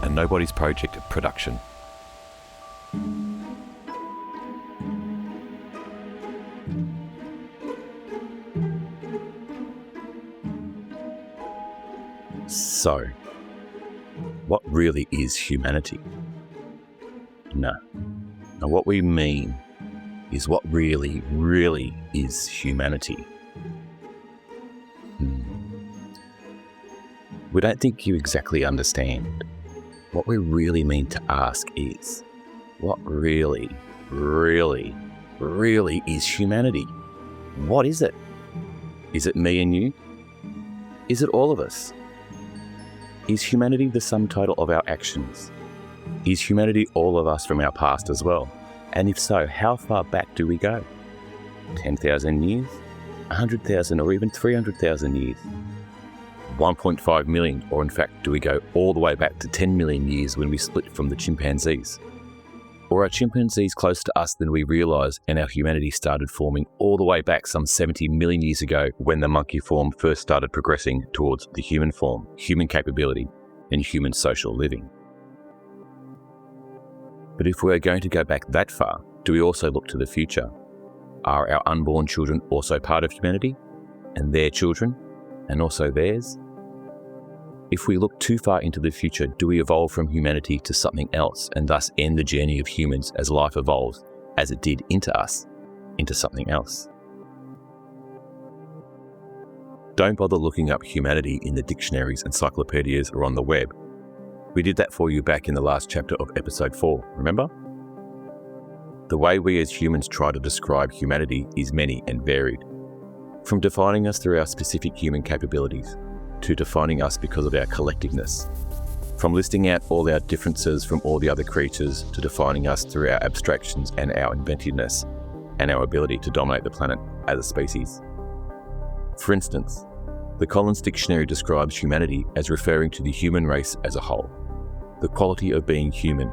a Nobody's Project production. So, what really is humanity? No. Now, what we mean is what really is humanity. We don't think you exactly understand. What we really mean to ask is, what really is humanity? What is it? Is it me and you? Is it all of us? Is humanity the sum total of our actions? Is humanity all of us from our past as well? And if so, how far back do we go? 10,000 years? 100,000 or even 300,000 years? 1.5 million, or in fact, do we go all the way back to 10 million years when we split from the chimpanzees? Or are chimpanzees closer to us than we realise, and our humanity started forming all the way back some 70 million years ago when the monkey form first started progressing towards the human form, human capability, and human social living? But if we're going to go back that far, do we also look to the future? Are our unborn children also part of humanity? And their children? And also theirs? If we look too far into the future, do we evolve from humanity to something else and thus end the journey of humans as life evolves, as it did into us, into something else? Don't bother looking up humanity in the dictionaries, encyclopedias, or on the web. We did that for you back in the last chapter of episode 4, remember? The way we as humans try to describe humanity is many and varied. From defining us through our specific human capabilities, to defining us because of our collectiveness. From listing out all our differences from all the other creatures, to defining us through our abstractions and our inventiveness, and our ability to dominate the planet as a species. For instance, the Collins Dictionary describes humanity as referring to the human race as a whole, the quality of being human,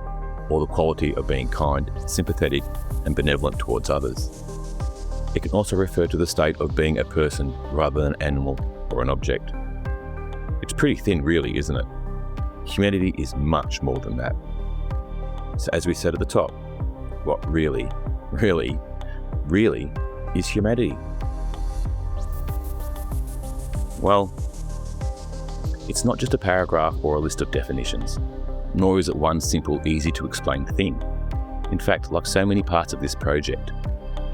or the quality of being kind, sympathetic, and benevolent towards others. It can also refer to the state of being a person rather than an animal or an object. It's pretty thin, really, isn't it? Humanity is much more than that. So as we said at the top, what really is humanity? Well, it's not just a paragraph or a list of definitions, nor is it one simple, easy to explain thing. In fact, like so many parts of this project,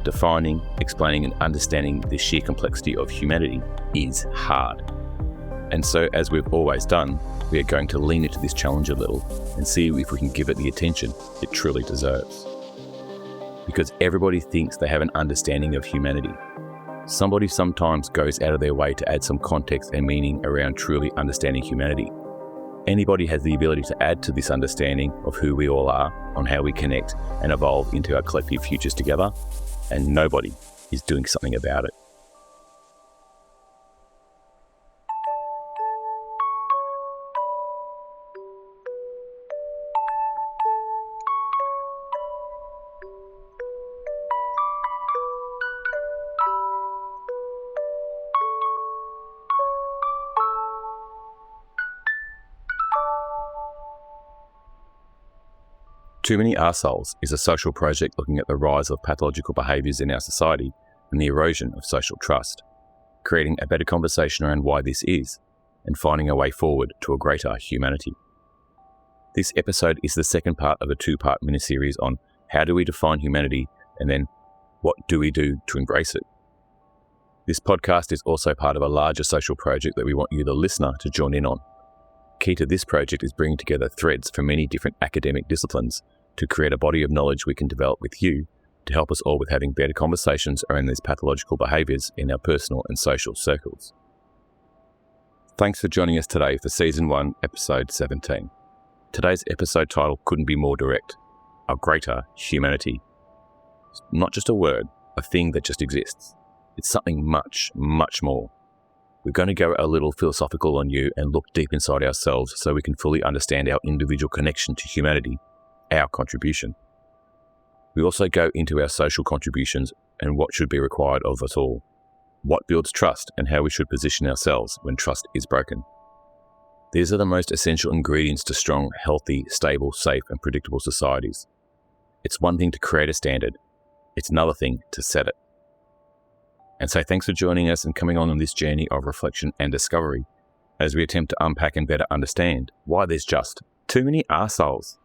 defining, explaining and understanding the sheer complexity of humanity is hard. And so, as we've always done, we are going to lean into this challenge a little and see if we can give it the attention it truly deserves. Because everybody thinks they have an understanding of humanity. Somebody sometimes goes out of their way to add some context and meaning around truly understanding humanity. Anybody has the ability to add to this understanding of who we all are, on how we connect and evolve into our collective futures together, and nobody is doing something about it. Too Many Arseholes is a social project looking at the rise of pathological behaviours in our society and the erosion of social trust, creating a better conversation around why this is, and finding a way forward to a greater humanity. This episode is the second part of a 2-part miniseries on how do we define humanity and then what do we do to embrace it. This podcast is also part of a larger social project that we want you, the listener, to join in on. Key to this project is bringing together threads from many different academic disciplines to create a body of knowledge we can develop with you to help us all with having better conversations around these pathological behaviours in our personal and social circles. Thanks for joining us today for Season 1, Episode 17. Today's episode title couldn't be more direct: Our Greater Humanity. It's not just a word, a thing that just exists. It's something much, much more. We're going to go a little philosophical on you and look deep inside ourselves so we can fully understand our individual connection to humanity, our contribution. We also go into our social contributions and what should be required of us all, what builds trust and how we should position ourselves when trust is broken. These are the most essential ingredients to strong, healthy, stable, safe, and predictable societies. It's one thing to create a standard. It's another thing to set it. And so thanks for joining us and coming on this journey of reflection and discovery as we attempt to unpack and better understand why there's just too many arseholes.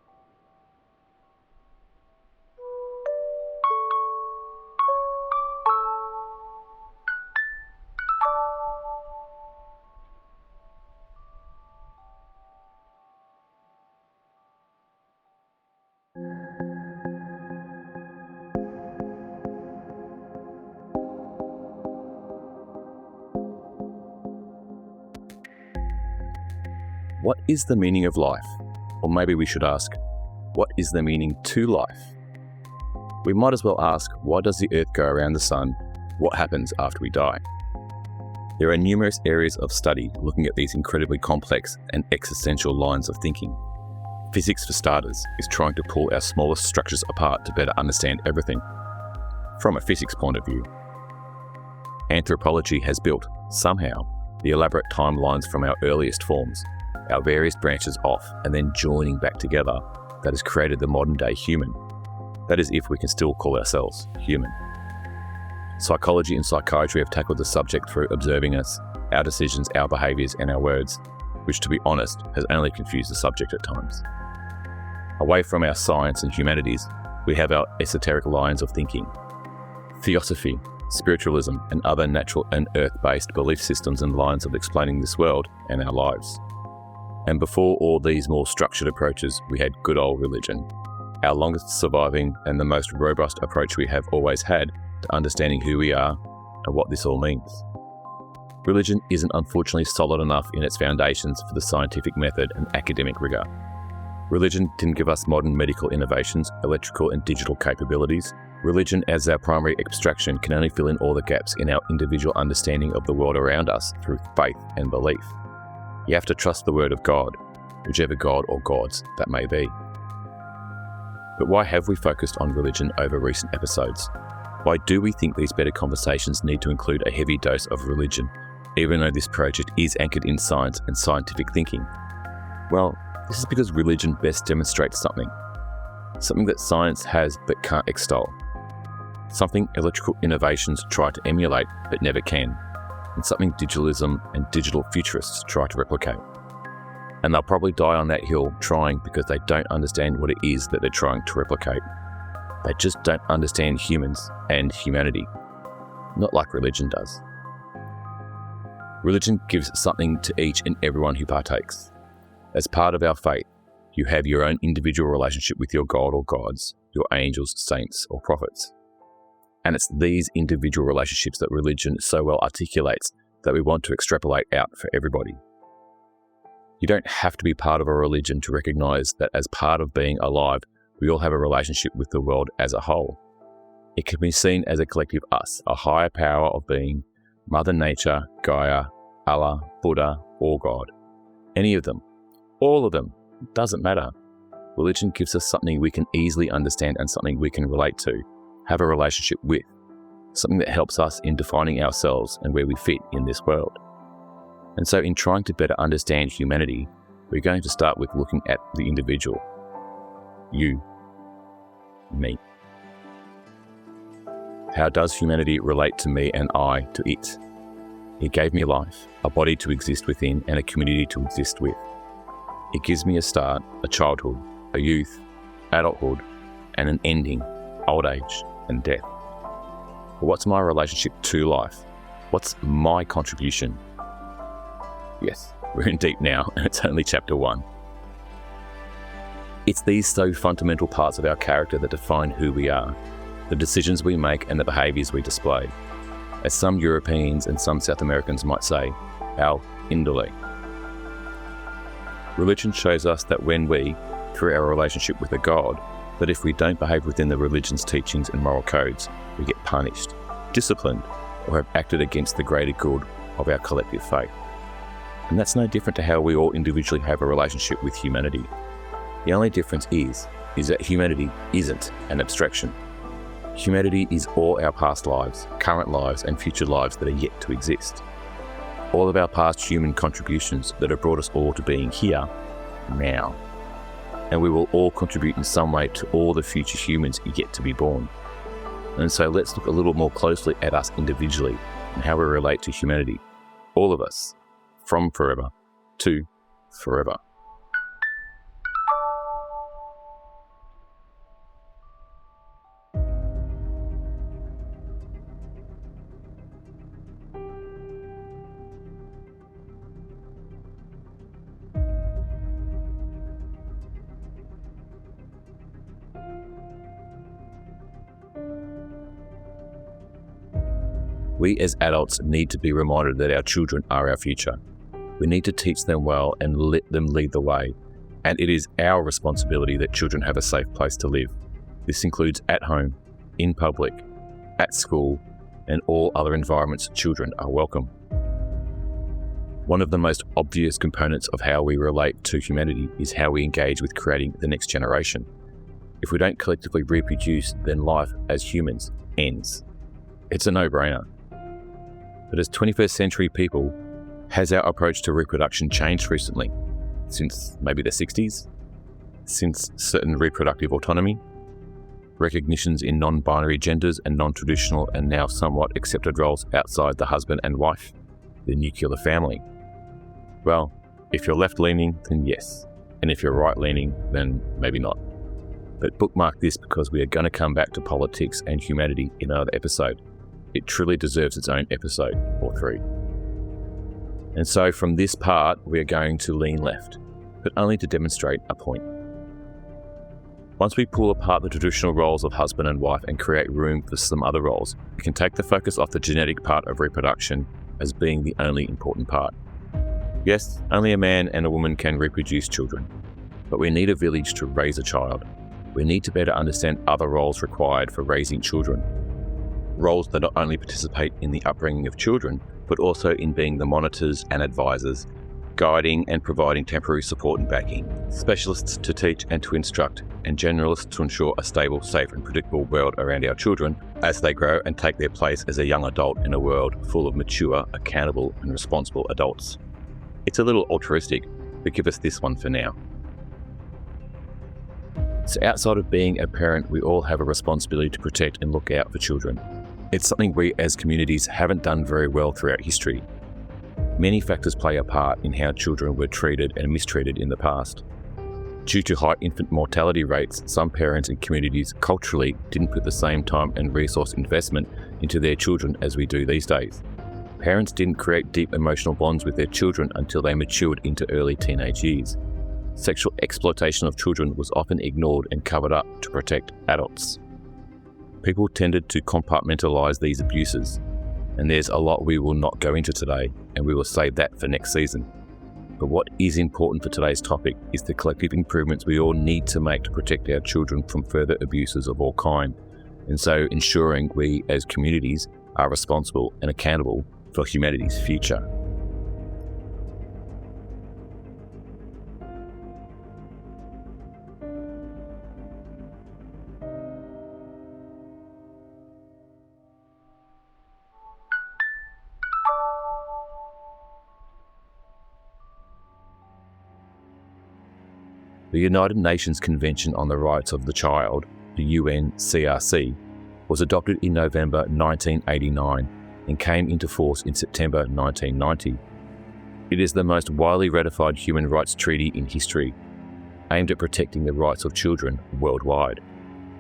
What is the meaning of life? Or maybe we should ask, what is the meaning to life? We might as well ask, why does the Earth go around the Sun? What happens after we die? There are numerous areas of study looking at these incredibly complex and existential lines of thinking. Physics, for starters, is trying to pull our smallest structures apart to better understand everything, from a physics point of view. Anthropology has built, somehow, the elaborate timelines from our earliest forms, our various branches off and then joining back together, that has created the modern day human. That is, if we can still call ourselves human. Psychology and psychiatry have tackled the subject through observing us, our decisions, our behaviours and our words, which, to be honest, has only confused the subject at times. Away from our science and humanities, we have our esoteric lines of thinking. Theosophy, spiritualism and other natural and earth-based belief systems and lines of explaining this world and our lives. And before all these more structured approaches, we had good old religion, our longest surviving and the most robust approach we have always had to understanding who we are and what this all means. Religion isn't unfortunately solid enough in its foundations for the scientific method and academic rigour. Religion didn't give us modern medical innovations, electrical and digital capabilities. Religion as our primary abstraction can only fill in all the gaps in our individual understanding of the world around us through faith and belief. You have to trust the word of God, whichever God or gods that may be. But why have we focused on religion over recent episodes? Why do we think these better conversations need to include a heavy dose of religion, even though this project is anchored in science and scientific thinking? Well, this is because religion best demonstrates something that science has but can't extol, something electrical innovations try to emulate but never can, and something digitalism and digital futurists try to replicate. And they'll probably die on that hill trying because they don't understand what it is that they're trying to replicate. They just don't understand humans and humanity, not like religion does. Religion gives something to each and everyone who partakes. As part of our faith, you have your own individual relationship with your God or gods, your angels, saints, or prophets. And it's these individual relationships that religion so well articulates that we want to extrapolate out for everybody. You don't have to be part of a religion to recognise that as part of being alive, we all have a relationship with the world as a whole. It can be seen as a collective us, a higher power of being, Mother Nature, Gaia, Allah, Buddha, or God. Any of them, all of them, doesn't matter. Religion gives us something we can easily understand and something we can relate to, have a relationship with, something that helps us in defining ourselves and where we fit in this world. And so in trying to better understand humanity, we're going to start with looking at the individual. You, me. How does humanity relate to me and I to it? It gave me life, a body to exist within and a community to exist with. It gives me a start, a childhood, a youth, adulthood, and an ending, old age and death. But what's my relationship to life? What's my contribution? Yes, we're in deep now, and it's only chapter 1. It's these so fundamental parts of our character that define who we are, the decisions we make and the behaviours we display. As some Europeans and some South Americans might say, our indole. Religion shows us that when we, through our relationship with a God, that if we don't behave within the religion's teachings and moral codes, we get punished, disciplined, or have acted against the greater good of our collective faith. And that's no different to how we all individually have a relationship with humanity. The only difference is that humanity isn't an abstraction. Humanity is all our past lives, current lives, and future lives that are yet to exist. all of our past human contributions that have brought us all to being here now. And we will all contribute in some way to all the future humans yet to be born. And so let's look a little more closely at us individually and how we relate to humanity. All of us, from forever to forever. We as adults need to be reminded that our children are our future. We need to teach them well and let them lead the way. And it is our responsibility that children have a safe place to live. This includes at home, in public, at school, and all other environments children are welcome. One of the most obvious components of how we relate to humanity is how we engage with creating the next generation. If we don't collectively reproduce, then life as humans ends. It's a no-brainer. But as 21st century people, has our approach to reproduction changed recently? Since maybe the 60s? Since certain reproductive autonomy? Recognitions in non-binary genders and non-traditional and now somewhat accepted roles outside the husband and wife? The nuclear family? Well, if you're left-leaning, then yes. And if you're right-leaning, then maybe not. But bookmark this because we are going to come back to politics and humanity in another episode. It truly deserves its own episode or 3. And so from this part, we are going to lean left, but only to demonstrate a point. Once we pull apart the traditional roles of husband and wife and create room for some other roles, we can take the focus off the genetic part of reproduction as being the only important part. Yes, only a man and a woman can reproduce children, but we need a village to raise a child. We need to better understand other roles required for raising children. Roles that not only participate in the upbringing of children, but also in being the monitors and advisors, guiding and providing temporary support and backing, specialists to teach and to instruct, and generalists to ensure a stable, safe and predictable world around our children as they grow and take their place as a young adult in a world full of mature, accountable and responsible adults. It's a little altruistic, but give us this one for now. So outside of being a parent, we all have a responsibility to protect and look out for children. It's something we as communities haven't done very well throughout history. Many factors play a part in how children were treated and mistreated in the past. Due to high infant mortality rates, some parents and communities culturally didn't put the same time and resource investment into their children as we do these days. Parents didn't create deep emotional bonds with their children until they matured into early teenage years. Sexual exploitation of children was often ignored and covered up to protect adults. People tended to compartmentalise these abuses, and there's a lot we will not go into today, and we will save that for next season. But what is important for today's topic is the collective improvements we all need to make to protect our children from further abuses of all kind, and so ensuring we as communities are responsible and accountable for humanity's future. The United Nations Convention on the Rights of the Child, the UNCRC, was adopted in November 1989 and came into force in September 1990. It is the most widely ratified human rights treaty in history, aimed at protecting the rights of children worldwide,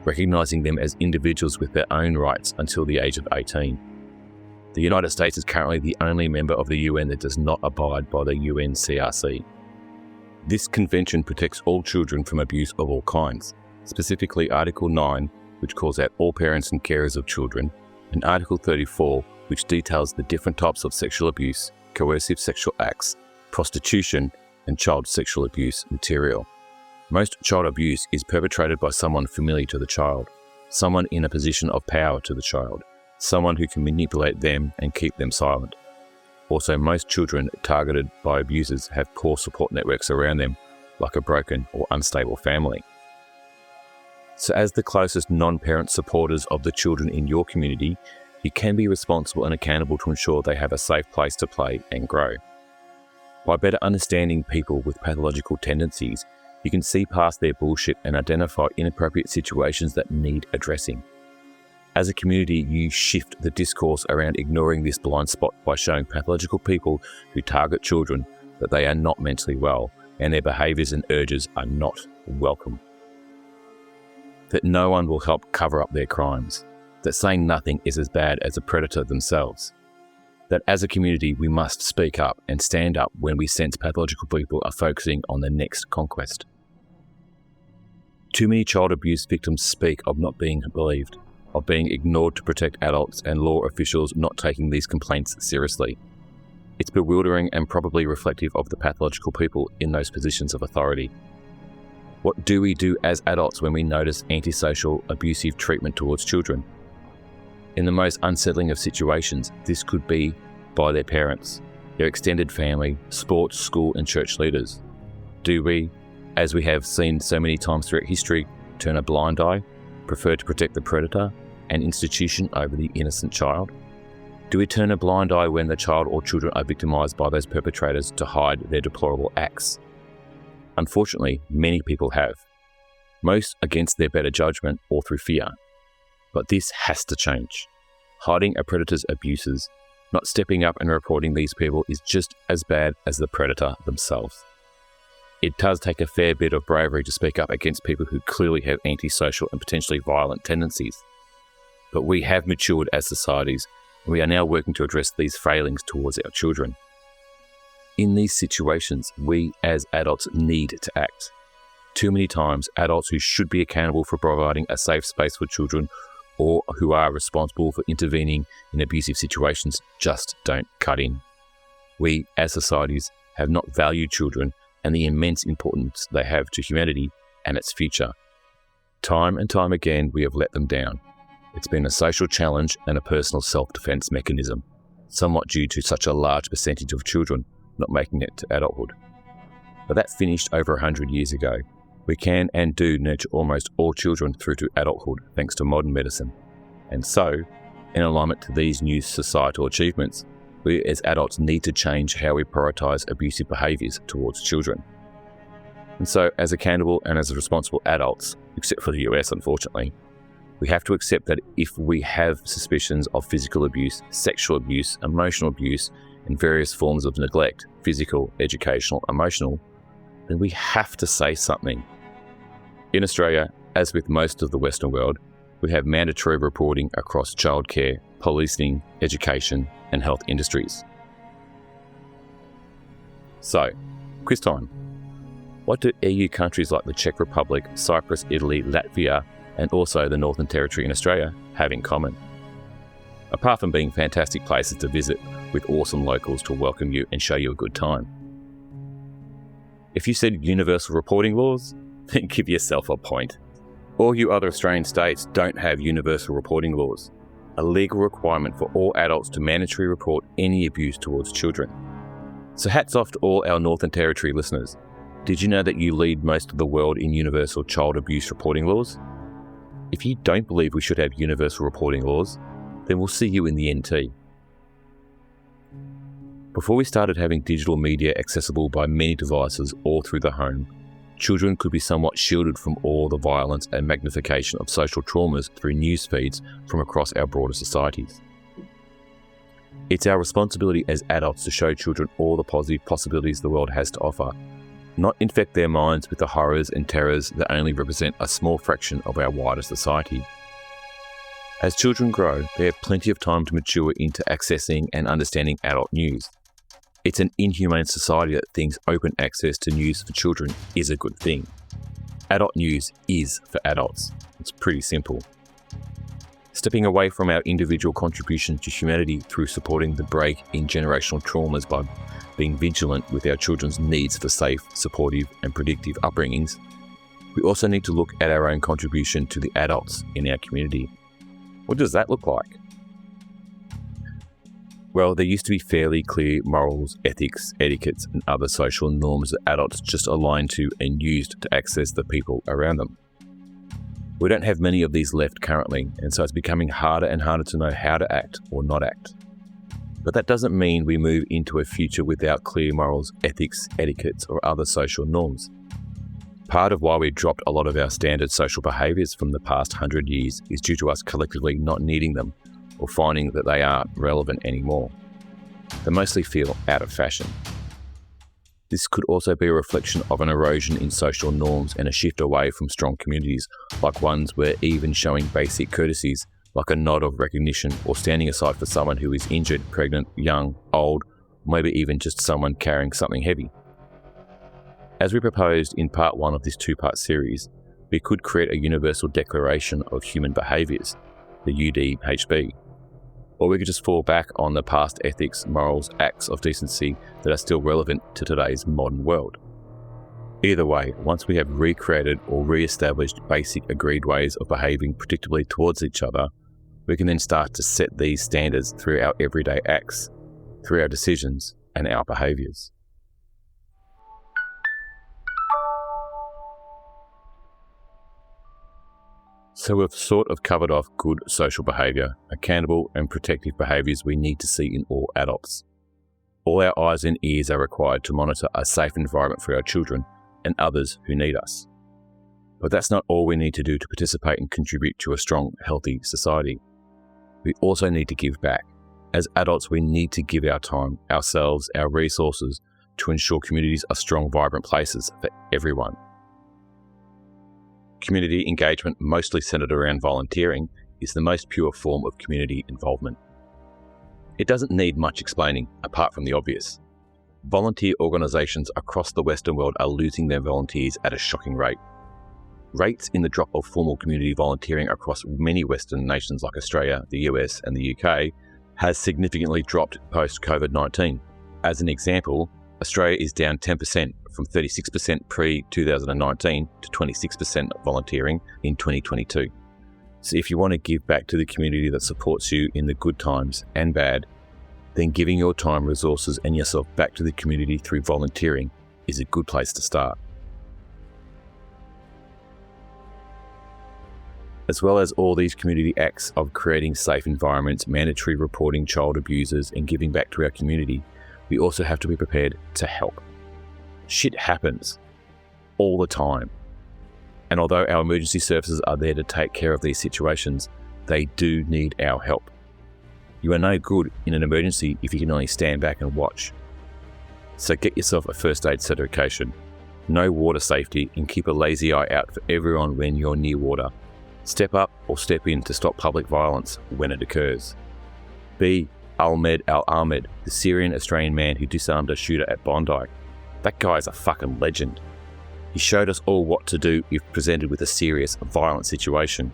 recognising them as individuals with their own rights until the age of 18. The United States is currently the only member of the UN that does not abide by the UNCRC. This convention protects all children from abuse of all kinds, specifically Article 9, which calls out all parents and carers of children, and Article 34, which details the different types of sexual abuse, coercive sexual acts, prostitution, and child sexual abuse material. Most child abuse is perpetrated by someone familiar to the child, someone in a position of power to the child, someone who can manipulate them and keep them silent. Also, most children targeted by abusers have poor support networks around them, like a broken or unstable family. So as the closest non-parent supporters of the children in your community, you can be responsible and accountable to ensure they have a safe place to play and grow. By better understanding people with pathological tendencies, you can see past their bullshit and identify inappropriate situations that need addressing. As a community, you shift the discourse around ignoring this blind spot by showing pathological people who target children that they are not mentally well and their behaviours and urges are not welcome. That no one will help cover up their crimes. That saying nothing is as bad as a predator themselves. That as a community, we must speak up and stand up when we sense pathological people are focusing on their next conquest. Too many child abuse victims speak of not being believed, of being ignored to protect adults and law officials not taking these complaints seriously. It's bewildering and probably reflective of the pathological people in those positions of authority. What do we do as adults when we notice antisocial, abusive treatment towards children? In the most unsettling of situations, this could be by their parents, their extended family, sports, school and church leaders. Do we, as we have seen so many times throughout history, turn a blind eye, prefer to protect the predator and institution over the innocent child? Do we turn a blind eye when the child or children are victimised by those perpetrators to hide their deplorable acts? Unfortunately, many people have. Most against their better judgment or through fear. But this has to change. Hiding a predator's abuses, not stepping up and reporting these people is just as bad as the predator themselves. It does take a fair bit of bravery to speak up against people who clearly have antisocial and potentially violent tendencies. But we have matured as societies, and we are now working to address these failings towards our children. In these situations, we as adults need to act. Too many times, adults who should be accountable for providing a safe space for children or who are responsible for intervening in abusive situations just don't cut in. We, as societies, have not valued children and the immense importance they have to humanity and its future. Time and time again, we have let them down. It's been a social challenge and a personal self-defense mechanism, somewhat due to such a large percentage of children not making it to adulthood. But that finished over 100 years ago. We can and do nurture almost all children through to adulthood thanks to modern medicine. And so, in alignment to these new societal achievements, we as adults need to change how we prioritise abusive behaviours towards children. And so, as accountable and as responsible adults, except for the US unfortunately, we have to accept that if we have suspicions of physical abuse, sexual abuse, emotional abuse, and various forms of neglect, physical, educational, emotional, then we have to say something. In Australia, as with most of the Western world, we have mandatory reporting across childcare, policing, education, and health industries. So, quiz time. What do EU countries like the Czech Republic, Cyprus, Italy, Latvia, and also the Northern Territory in Australia have in common? Apart from being fantastic places to visit with awesome locals to welcome you and show you a good time. If you said universal reporting laws, then give yourself a point. All you other Australian states don't have universal reporting laws, a legal requirement for all adults to mandatorily report any abuse towards children. So hats off to all our Northern Territory listeners. Did you know that you lead most of the world in universal child abuse reporting laws? If you don't believe we should have universal reporting laws, then we'll see you in the NT. Before we started having digital media accessible by many devices all through the home, children could be somewhat shielded from all the violence and magnification of social traumas through news feeds from across our broader societies. It's our responsibility as adults to show children all the positive possibilities the world has to offer, not infect their minds with the horrors and terrors that only represent a small fraction of our wider society. As children grow, they have plenty of time to mature into accessing and understanding adult news. It's an inhumane society that thinks open access to news for children is a good thing. Adult news is for adults. It's pretty simple. Stepping away from our individual contribution to humanity through supporting the break in generational traumas by being vigilant with our children's needs for safe, supportive and predictive upbringings, we also need to look at our own contribution to the adults in our community. What does that look like? Well, there used to be fairly clear morals, ethics, etiquettes and other social norms that adults just aligned to and used to access the people around them. We don't have many of these left currently, and so it's becoming harder and harder to know how to act or not act. But that doesn't mean we move into a future without clear morals, ethics, etiquettes, or other social norms. Part of why we dropped a lot of our standard social behaviours from the past 100 years is due to us collectively not needing them or finding that they aren't relevant anymore. They mostly feel out of fashion. This could also be a reflection of an erosion in social norms and a shift away from strong communities, like ones where even showing basic courtesies, like a nod of recognition or standing aside for someone who is injured, pregnant, young, old, maybe even just someone carrying something heavy. As we proposed in part 1 of this 2-part series, we could create a universal declaration of human behaviours, the UDHB. Or we could just fall back on the past ethics, morals, acts of decency that are still relevant to today's modern world. Either way, once we have recreated or re-established basic agreed ways of behaving predictably towards each other, we can then start to set these standards through our everyday acts, through our decisions and our behaviours. So we've sort of covered off good social behaviour, accountable and protective behaviours we need to see in all adults. All our eyes and ears are required to monitor a safe environment for our children and others who need us. But that's not all we need to do to participate and contribute to a strong, healthy society. We also need to give back. As adults, we need to give our time, ourselves, our resources to ensure communities are strong, vibrant places for everyone. Community engagement, mostly centred around volunteering, is the most pure form of community involvement. It doesn't need much explaining, apart from the obvious. Volunteer organisations across the Western world are losing their volunteers at a shocking rate. Rates in the drop of formal community volunteering across many Western nations like Australia, the US and the UK has significantly dropped post-COVID-19. As an example, Australia is down 10% from 36% pre-2019 to 26% volunteering in 2022. So if you want to give back to the community that supports you in the good times and bad, then giving your time, resources and yourself back to the community through volunteering is a good place to start. As well as all these community acts of creating safe environments, mandatory reporting child abusers and giving back to our community, we also have to be prepared to help. Shit happens all the time. And although our emergency services are there to take care of these situations, they do need our help. You are no good in an emergency if you can only stand back and watch. So get yourself a first aid certification, know water safety and keep a lazy eye out for everyone when you're near water. Step up or step in to stop public violence when it occurs. Be Ahmed Al-Ahmed, the Syrian-Australian man who disarmed a shooter at Bondi. That guy is a fucking legend. He showed us all what to do if presented with a serious, violent situation.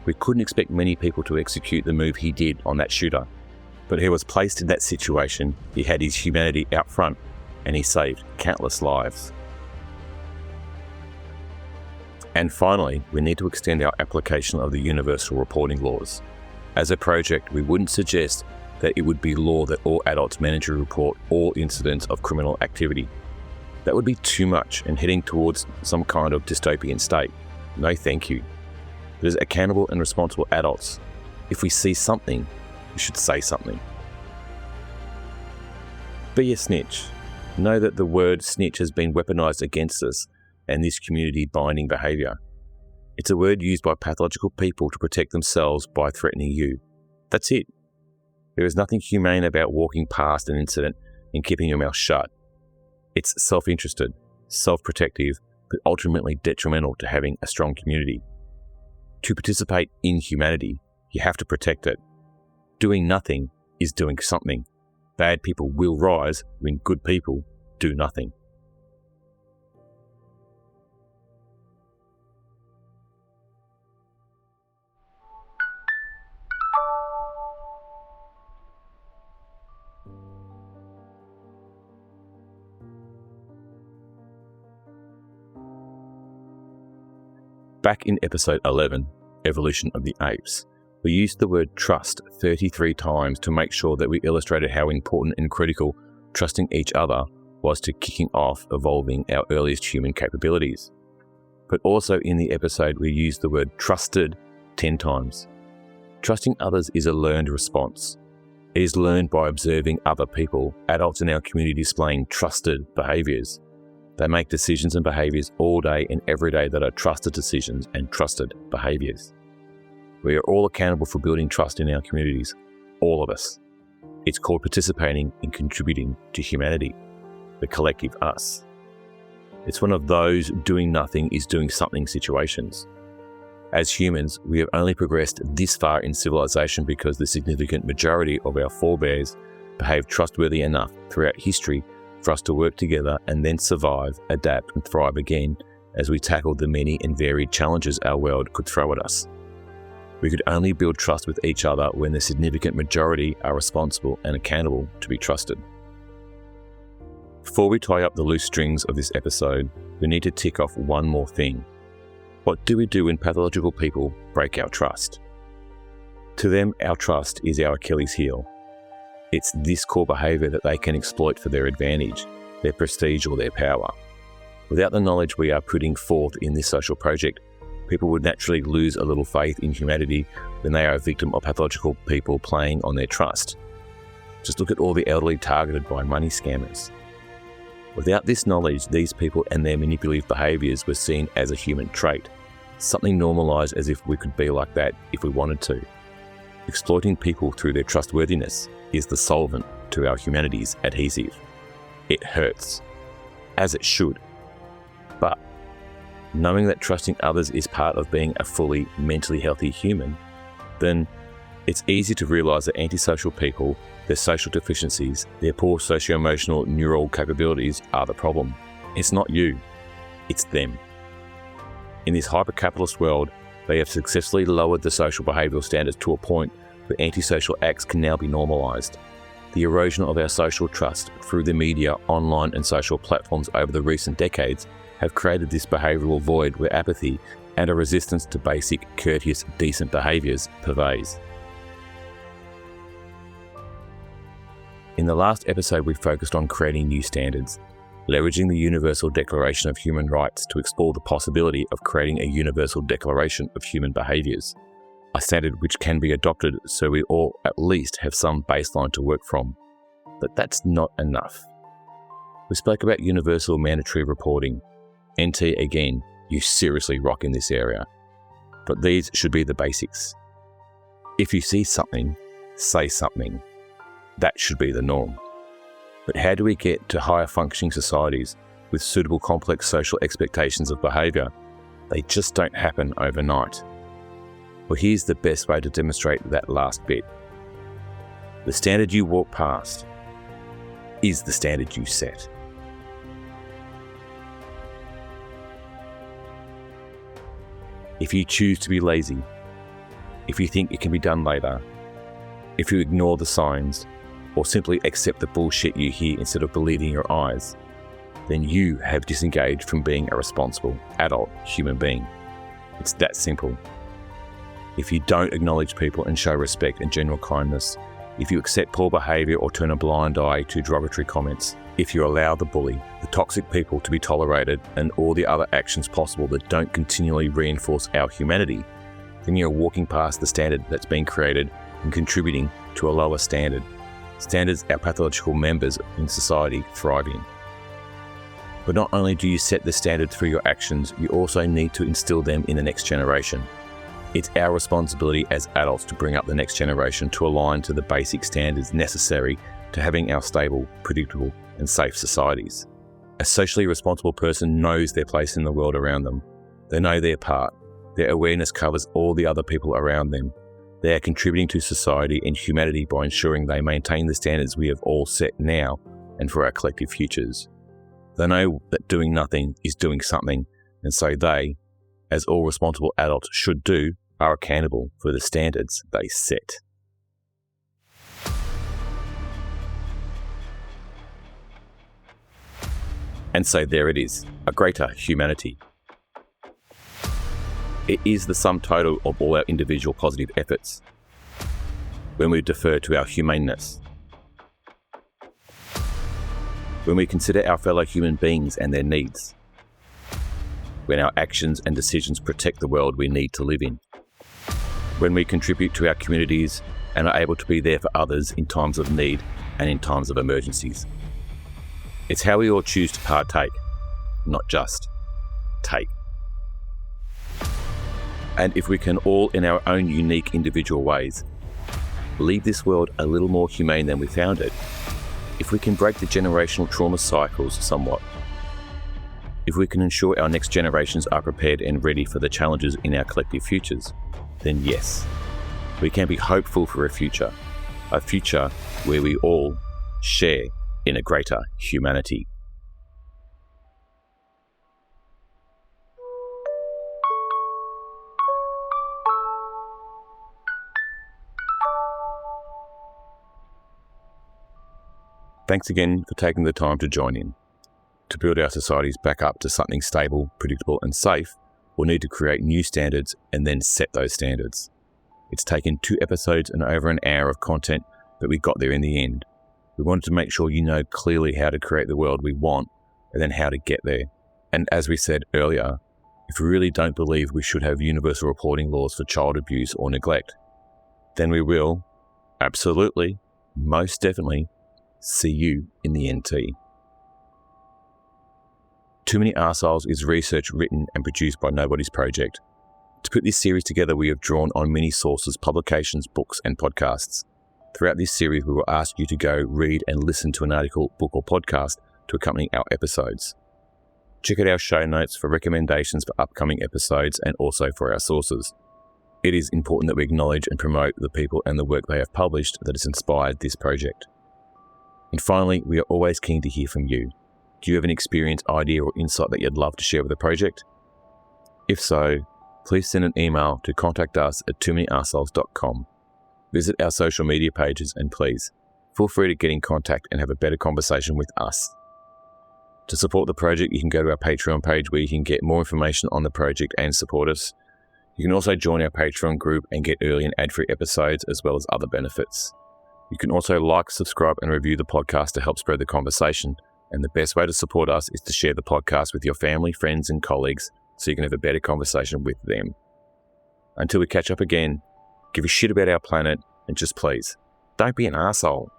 We couldn't expect many people to execute the move he did on that shooter, but he was placed in that situation, he had his humanity out front, and he saved countless lives. And finally, we need to extend our application of the universal reporting laws. As a project, we wouldn't suggest that it would be law that all adults mandatory report all incidents of criminal activity. That would be too much and heading towards some kind of dystopian state. No thank you. But as accountable and responsible adults, if we see something, we should say something. Be a snitch. Know that the word snitch has been weaponized against us and this community binding behaviour. It's a word used by pathological people to protect themselves by threatening you. That's it. There is nothing humane about walking past an incident and keeping your mouth shut. It's self-interested, self-protective, but ultimately detrimental to having a strong community. To participate in humanity, you have to protect it. Doing nothing is doing something. Bad people will rise when good people do nothing. Back in episode 11, Evolution of the Apes, we used the word trust 33 times to make sure that we illustrated how important and critical trusting each other was to kicking off evolving our earliest human capabilities. But also in the episode, we used the word trusted 10 times. Trusting others is a learned response. It is learned by observing other people, adults in our community displaying trusted behaviours. They make decisions and behaviours all day and every day that are trusted decisions and trusted behaviours. We are all accountable for building trust in our communities, all of us. It's called participating and contributing to humanity, the collective us. It's one of those doing nothing is doing something situations. As humans, we have only progressed this far in civilization because the significant majority of our forebears behaved trustworthy enough throughout history for us to work together and then survive, adapt and thrive again as we tackled the many and varied challenges our world could throw at us. We could only build trust with each other when the significant majority are responsible and accountable to be trusted. Before we tie up the loose strings of this episode, we need to tick off one more thing. What do we do when pathological people break our trust? To them, our trust is our Achilles heel. It's this core behaviour that they can exploit for their advantage, their prestige or their power. Without the knowledge we are putting forth in this social project, people would naturally lose a little faith in humanity when they are a victim of pathological people playing on their trust. Just look at all the elderly targeted by money scammers. Without this knowledge, these people and their manipulative behaviours were seen as a human trait, something normalised as if we could be like that if we wanted to. Exploiting people through their trustworthiness is the solvent to our humanity's adhesive. It hurts, as it should. But knowing that trusting others is part of being a fully mentally healthy human, then it's easy to realise that antisocial people, their social deficiencies, their poor socio-emotional neural capabilities are the problem. It's not you, it's them. In this hyper-capitalist world, they have successfully lowered the social behavioural standards to a point where antisocial acts can now be normalised. The erosion of our social trust through the media, online and social platforms over the recent decades have created this behavioural void where apathy and a resistance to basic, courteous, decent behaviours pervades. In the last episode, we focused on creating new standards, leveraging the Universal Declaration of Human Rights to explore the possibility of creating a Universal Declaration of Human Behaviours, a standard which can be adopted so we all at least have some baseline to work from. But that's not enough. We spoke about universal mandatory reporting. NT again, you seriously rock in this area. But these should be the basics. If you see something, say something. That should be the norm. But how do we get to higher functioning societies with suitable complex social expectations of behaviour? They just don't happen overnight. Well, here's the best way to demonstrate that last bit. The standard you walk past is the standard you set. If you choose to be lazy, if you think it can be done later, if you ignore the signs, or simply accept the bullshit you hear instead of believing your eyes, then you have disengaged from being a responsible, adult human being. It's that simple. If you don't acknowledge people and show respect and general kindness, if you accept poor behaviour or turn a blind eye to derogatory comments, if you allow the bully, the toxic people to be tolerated and all the other actions possible that don't continually reinforce our humanity, then you're walking past the standard that's been created and contributing to a lower standard. Standards our pathological members in society thrive in. But not only do you set the standard through your actions, you also need to instill them in the next generation. It's our responsibility as adults to bring up the next generation to align to the basic standards necessary to having our stable, predictable, and safe societies. A socially responsible person knows their place in the world around them. They know their part. Their awareness covers all the other people around them. They are contributing to society and humanity by ensuring they maintain the standards we have all set now and for our collective futures. They know that doing nothing is doing something, and so they, as all responsible adults should do, are accountable for the standards they set. And so there it is, a greater humanity. It is the sum total of all our individual positive efforts. When we defer to our humaneness. When we consider our fellow human beings and their needs. when our actions and decisions protect the world we need to live in. When we contribute to our communities and are able to be there for others in times of need and in times of emergencies. It's how we all choose to partake, not just take. And if we can all, in our own unique individual ways, leave this world a little more humane than we found it, if we can break the generational trauma cycles somewhat, if we can ensure our next generations are prepared and ready for the challenges in our collective futures, then yes, we can be hopeful for a future where we all share in a greater humanity. Thanks again for taking the time to join in. To build our societies back up to something stable, predictable and safe, we'll need to create new standards and then set those standards. It's taken 2 episodes and over an hour of content, but we got there in the end. We wanted to make sure you know clearly how to create the world we want and then how to get there. And as we said earlier, if we really don't believe we should have universal reporting laws for child abuse or neglect, then we will, absolutely, most definitely, see you in the NT. Too Many Arseholes is research written and produced by Nobody's Project. To put this series together, we have drawn on many sources, publications, books and podcasts. Throughout this series, we will ask you to go read and listen to an article, book or podcast to accompany our episodes. Check out our show notes for recommendations for upcoming episodes and also for our sources. It is important that we acknowledge and promote the people and the work they have published that has inspired this project. And finally, we are always keen to hear from you. Do you have an experience, idea or insight that you'd love to share with the project? If so, please send an email to contactus@tooManyArseholes.com. Visit our social media pages and please, feel free to get in contact and have a better conversation with us. To support the project, you can go to our Patreon page where you can get more information on the project and support us. You can also join our Patreon group and get early and ad-free episodes as well as other benefits. You can also like, subscribe and review the podcast to help spread the conversation. And the best way to support us is to share the podcast with your family, friends and colleagues so you can have a better conversation with them. Until we catch up again, give a shit about our planet and just please, don't be an arsehole.